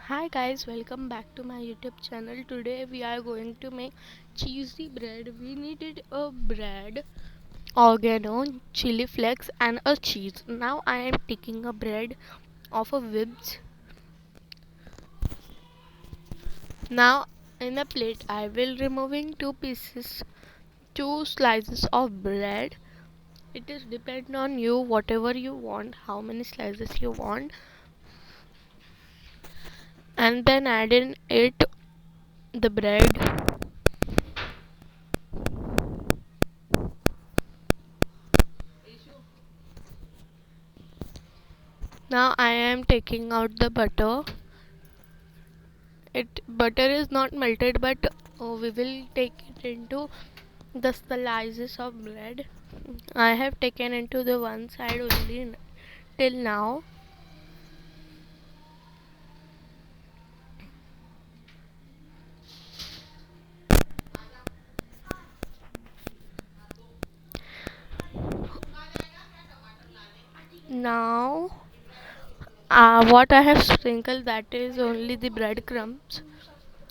Hi guys, welcome back to my YouTube channel. Today we are going to make cheesy bread. We needed a bread, oregano, chili flakes and a cheese. Now I am taking a bread of a whipped. Now in a plate I will removing two slices of bread. It is depend on you whatever you want, how many slices you want, and then add in it the bread. Now I am taking out the butter. It butter is not melted, but we will take it into the slices of bread. I have taken into the one side only till now. Now what I have sprinkled, that is only the breadcrumbs.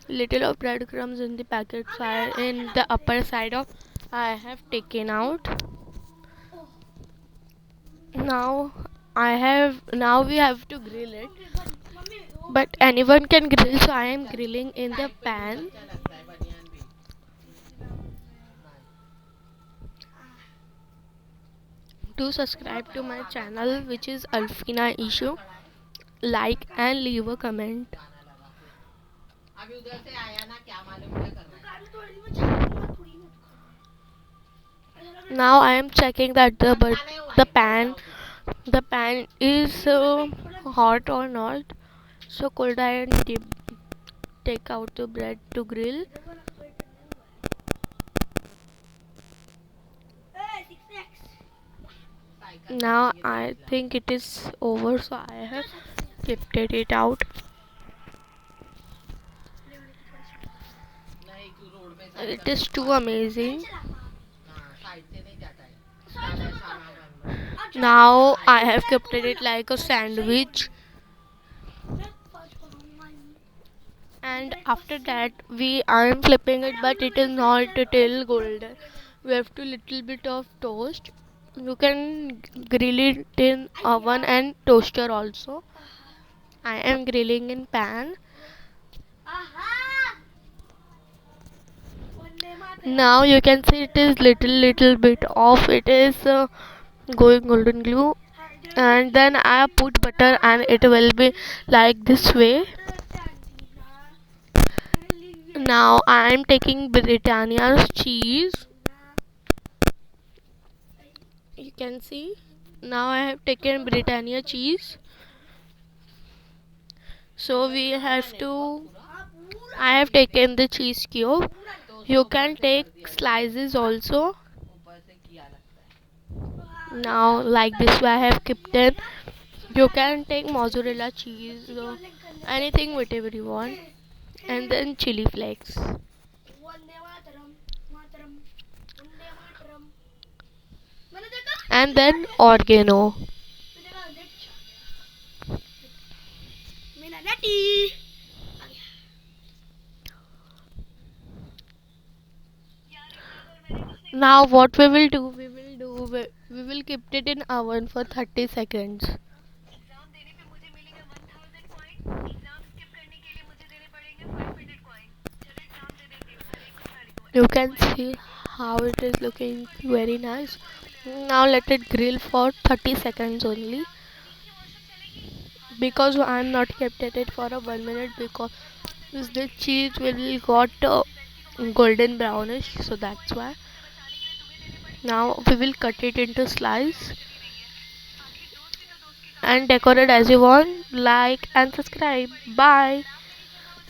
Little of breadcrumbs in the packet side, in the upper side of I have taken out. Now we have to grill it, but anyone can grill, so I am grilling in the pan. Do subscribe to my channel, which is Alfina Issue. Like and leave a comment. Now I am checking that the pan is hot or not. So could I take out the bread to grill? Now I think it is over, so I have kept it out. It is too amazing. Now I have kept it like a sandwich, and after that we are flipping it, but it is not till golden. We have to little bit of toast. You can grill it in oven and toaster also. I am grilling in pan. Now you can see it is little bit off. It is going golden glue, and then I put butter and it will be like this way. Now I am taking Britannia's cheese. You can see. Now I have taken Britannia cheese. So we have to. I have taken the cheese cube. You can take slices also. Now like this way I have kept it. You can take mozzarella cheese or anything whatever you want, and then chili flakes, and then oregano. Now what we will keep it in oven for 30 seconds. You can see how it is looking very nice. Now let it grill for 30 seconds only, because I am not kept it for a 1 minute, because the cheese will got golden brownish, so that's why. Now we will cut it into slice and decorate as you want. Like and subscribe. Bye.